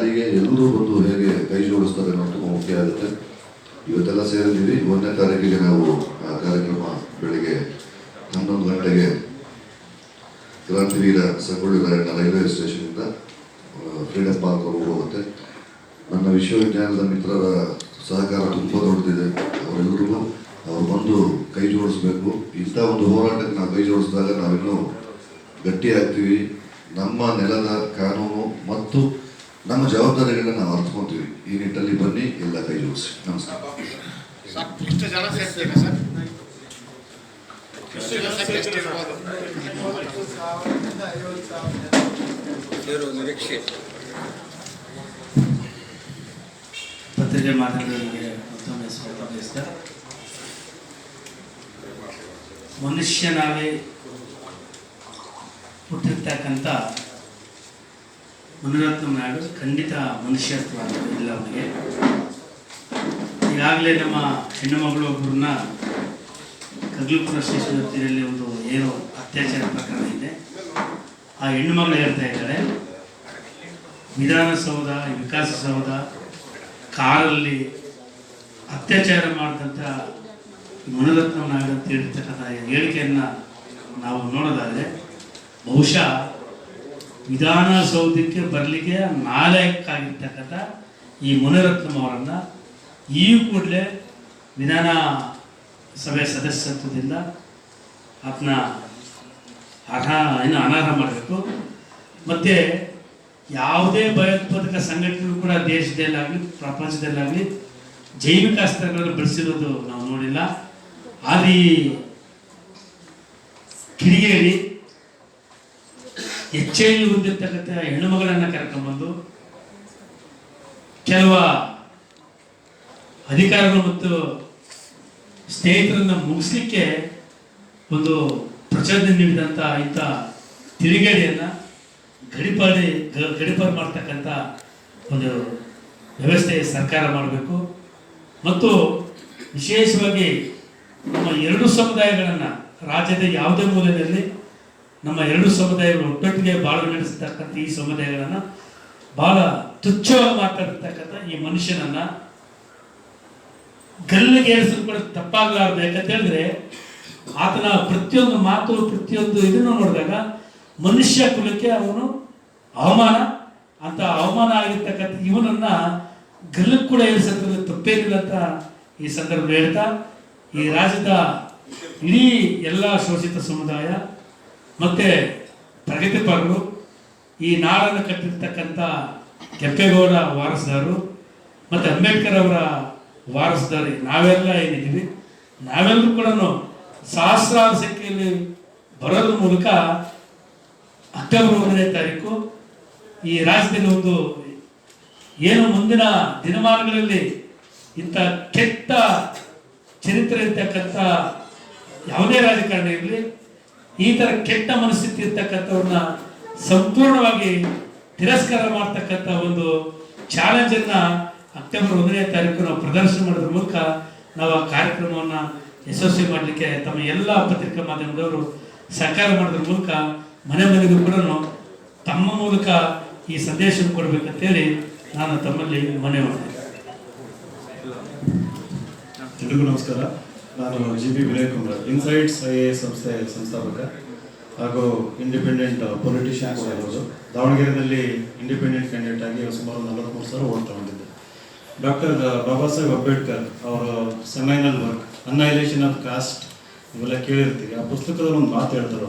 ಯಾರಿಗೆ ಎಲ್ಲರೂ ಬಂದು ಹೇಗೆ ಕೈ ಜೋಡಿಸ್ತಾರೆ ಅನ್ನೋದು ತುಂಬ ಮುಖ್ಯ ಆಗುತ್ತೆ. ಇವತ್ತೆಲ್ಲ ಸೇರಿದ್ದೀವಿ. 1ನೇ ತಾರೀಕಿಗೆ ನಾವು ಆ ಕಾರ್ಯಕ್ರಮ ಬೆಳಿಗ್ಗೆ 11 ಗಂಟೆಗೆ ಕ್ರಾಂತಿವೀರ ಸಂಗೊಳ್ಳಿ ರಾಯಣ್ಣ ರೈಲ್ವೆ ಸ್ಟೇಷನಿಂದ ಫ್ರೀಡಮ್ ಪಾರ್ಕ್ ಹೋಗುತ್ತೆ. ನನ್ನ ವಿಶ್ವವಿದ್ಯಾಲಯದ ಮಿತ್ರರ ಸಹಕಾರ ತುಂಬ ದೊಡ್ಡದಿದೆ. ಅವರೆಲ್ಲರಿಗೂ ಅವ್ರು ಬಂದು ಕೈ ಜೋಡಿಸ್ಬೇಕು. ಇಂಥ ಒಂದು ಹೋರಾಟಕ್ಕೆ ನಾವು ಕೈ ಜೋಡಿಸಿದಾಗ ನಾವಿನ್ನೂ ಗಟ್ಟಿಯಾಗ್ತೀವಿ. ನಮ್ಮ ನೆಲದ ಕಾನೂನು ಮತ್ತು ನಮ್ಮ ಜವಾಬ್ದಾರಿಗಳನ್ನ ನಾವು ಅರ್ಥಕೊಂತೀವಿ. ಈ ನಿಟ್ಟಲ್ಲಿ ಬನ್ನಿ, ಎಲ್ಲ ಕೈ ಜೋಡಿಸಿ. ನಮಸ್ಕಾರ. ಪತ್ರಿಕೆ ಮಾಧ್ಯಮಗಳಿಗೆ ಮತ್ತೊಮ್ಮೆ ಸ್ವಾಗತ ಬಯಸ್ತಾ, ಮನುಷ್ಯನಾಗಿ ಹುಟ್ಟಿರ್ತಕ್ಕಂಥ ಮುನಿರತ್ನ ನಾಡು ಖಂಡಿತ ಮನುಷ್ಯತ್ವ ಇಲ್ಲ ಅವನಿಗೆ. ಈಗಾಗಲೇ ನಮ್ಮ ಹೆಣ್ಣು ಮಗಳು ಒಬ್ಬರನ್ನ ಕಗ್ಲುಪುರ ಸ್ಟೇಷನ್ ಹತ್ತಿರಲ್ಲಿ ಒಂದು ಏನೋ ಅತ್ಯಾಚಾರ ಪ್ರಕರಣ ಇದೆ. ಆ ಹೆಣ್ಣು ಮಗಳು ಹೇಳ್ತಾ ಇದ್ದಾಳೆ, ವಿಧಾನಸೌಧ, ವಿಕಾಸಸೌಧ ಕಾರಲ್ಲಿ ಅತ್ಯಾಚಾರ ಮಾಡಿದಂಥ ಮುನಿರತ್ನ ನಾಡು ಅಂತ ಹೇಳಿರ್ತಕ್ಕಂಥ ಹೇಳಿಕೆಯನ್ನು ನಾವು ನೋಡೋದಾದರೆ ಬಹುಶಃ ವಿಧಾನಸೌಧಕ್ಕೆ ಬರಲಿಕ್ಕೆ ನಾಲಾಯಕ್ಕಾಗಿರ್ತಕ್ಕಂಥ ಈ ಮುನಿರತ್ನಂ ಅವರನ್ನು ಈ ಕೂಡಲೇ ವಿಧಾನ ಸಭೆ ಸದಸ್ಯತ್ವದಿಂದ ಅದನ್ನ ಅನರ್ಹ ಮಾಡಬೇಕು. ಮತ್ತು ಯಾವುದೇ ಭಯೋತ್ಪಾದಕ ಸಂಘಟನೆಗಳು ಕೂಡ ದೇಶದಲ್ಲಾಗಲಿ ಪ್ರಪಂಚದಲ್ಲಾಗಲಿ ಜೈವಿಕ ಅಸ್ತ್ರಗಳನ್ನು ಬಳಸಿರೋದು ನಾವು ನೋಡಿಲ್ಲ. ಆದರೆ ಈ ಕಿಡಿಗೇಡಿ ಹೆಚ್ಚೇಳಿ ಹೊಂದಿರ್ತಕ್ಕಂಥ ಹೆಣ್ಣು ಮಗಳನ್ನು ಕರ್ಕೊಂಡ್ಬಂದು ಕೆಲವು ಅಧಿಕಾರಿಗಳು ಮತ್ತು ಸ್ನೇಹಿತರನ್ನು ಮುಗಿಸ್ಲಿಕ್ಕೆ ಒಂದು ಪ್ರಚೋದನೆ ನೀಡಿದಂಥ ಇಂಥ ತಿರುಗೇಡಿಯನ್ನು ಗಡಿಪಾರು ಮಾಡ್ತಕ್ಕಂಥ ಒಂದು ವ್ಯವಸ್ಥೆ ಸರ್ಕಾರ ಮಾಡಬೇಕು. ಮತ್ತು ವಿಶೇಷವಾಗಿ ನಮ್ಮ ಎರಡು ಸಮುದಾಯಗಳನ್ನು ರಾಜ್ಯದ ಯಾವುದೇ ಮೂಲೆಯಲ್ಲಿ ನಮ್ಮ ಎರಡು ಸಮುದಾಯಗಳು ಒಟ್ಟೊಟ್ಟಿಗೆ ಬಾಳ್ವೆ ನಡೆಸತಕ್ಕಂಥ ಈ ಸಮುದಾಯಗಳನ್ನು ಬಹಳ ತುಚ್ಛವಾಗಿ ಮಾತಾಡ್ತಕ್ಕಂಥ ಈ ಮನುಷ್ಯನನ್ನು ಗಲ್ಲಿಗೇರಿಸಲು ಕೂಡ ತಪ್ಪಾಗಲಾರ್ದು. ಯಾಕಂತ ಹೇಳಿದ್ರೆ ಆತನ ಪ್ರತಿಯೊಂದು ಮಾತು, ಪ್ರತಿಯೊಂದು ಇದನ್ನು ನೋಡಿದಾಗ ಮನುಷ್ಯ ಕುಲಕ್ಕೆ ಅವನು ಅವಮಾನ ಅಂತ ಅವಮಾನ ಆಗಿರ್ತಕ್ಕಂಥ ಇವನನ್ನ ಗಲ್ಲಿಗೆ ಕೂಡ ಏರಿಸೋದ್ರಲ್ಲಿ ತಪ್ಪೇನಿಲ್ಲ ಅಂತ ಈ ಸಂದರ್ಭ ಹೇಳ್ತಾ, ಈ ರಾಜ್ಯದ ಇಡೀ ಎಲ್ಲ ಶೋಷಿತ ಸಮುದಾಯ ಮತ್ತು ಪ್ರಗತಿಪರರು, ಈ ನಾಡನ್ನು ಕಟ್ಟಿರ್ತಕ್ಕಂಥ ಕೆಂಪೇಗೌಡ ವಾರಸುದಾರರು ಮತ್ತು ಅಂಬೇಡ್ಕರ್ ಅವರ ವಾರಸುದಾರಿ ನಾವೆಲ್ಲ ಏನಿದ್ದೀವಿ, ನಾವೆಲ್ಲರೂ ಕೂಡ ಸಹಸ್ರಾರು ಸಂಖ್ಯೆಯಲ್ಲಿ ಬರೋದ್ರ ಮೂಲಕ ಅಕ್ಟೋಬರ್ 1ನೇ ತಾರೀಕು ಈ ರಾಜ್ಯದಲ್ಲಿ ಒಂದು ಏನು ಮುಂದಿನ ದಿನಮಾನಗಳಲ್ಲಿ ಇಂಥ ಕೆಟ್ಟ ಚರಿತ್ರೆ ಇರ್ತಕ್ಕಂಥ ಯಾವುದೇ ರಾಜಕಾರಣ ಇರಲಿ, ಈ ಥರ ಕೆಟ್ಟ ಮನಸ್ಥಿತಿ ಇರ್ತಕ್ಕಂಥವ್ರನ್ನ ಸಂಪೂರ್ಣವಾಗಿ ತಿರಸ್ಕಾರ ಮಾಡ್ತಕ್ಕಂಥ ಒಂದು ಚಾಲೆಂಜನ್ನು ಅಕ್ಟೋಬರ್ 1ನೇ ತಾರೀಕು ನಾವು ಪ್ರದರ್ಶನ ಮಾಡೋದ್ರ ಮೂಲಕ ನಾವು ಆ ಕಾರ್ಯಕ್ರಮವನ್ನು ಯಶಸ್ವಿ ಮಾಡಲಿಕ್ಕೆ ತಮ್ಮ ಎಲ್ಲ ಪತ್ರಿಕಾ ಮಾಧ್ಯಮದವರು ಸಹಕಾರ ಮಾಡೋದ್ರ ಮೂಲಕ ಮನೆ ಮನೆಗೂ ಕೂಡ ತಮ್ಮ ಮೂಲಕ ಈ ಸಂದೇಶವನ್ನು ಕೊಡಬೇಕಂತೇಳಿ ನಾನು ತಮ್ಮಲ್ಲಿ ಮನವಿ ಮಾಡಿದೆ. ಎಲ್ರಿಗೂ ನಮಸ್ಕಾರ. ನಾನು GP Vinay Kumar, insights IAS ಸಂಸ್ಥೆ ಸಂಸ್ಥಾಪಕ ಹಾಗೂ ಇಂಡಿಪೆಂಡೆಂಟ್ ಪೊಲಿಟಿಷಿಯನ್ ಕೂಡ ಇರೋದು. ದಾವಣಗೆರೆಯಲ್ಲಿ ಇಂಡಿಪೆಂಡೆಂಟ್ ಕ್ಯಾಂಡಿಡೇಟ್ ಆಗಿ ಸುಮಾರು 43 ಸಾವಿರ ಓಟ್ ತಗೊಂಡಿದ್ದೆ. ಡಾಕ್ಟರ್ ಬಾಬಾ ಸಾಹೇಬ್ ಅಂಬೇಡ್ಕರ್ ಅವರ ಸೆಮೈನಲ್ ವರ್ಕ್ ಅನ್ನೈಲೇಷನ್ ಆಫ್ ಕಾಸ್ಟ್ ಇವೆಲ್ಲ ಕೇಳಿರ್ತೀವಿ. ಆ ಪುಸ್ತಕದಲ್ಲಿ ಒಂದು ಮಾತು ಹೇಳ್ತಾರೆ,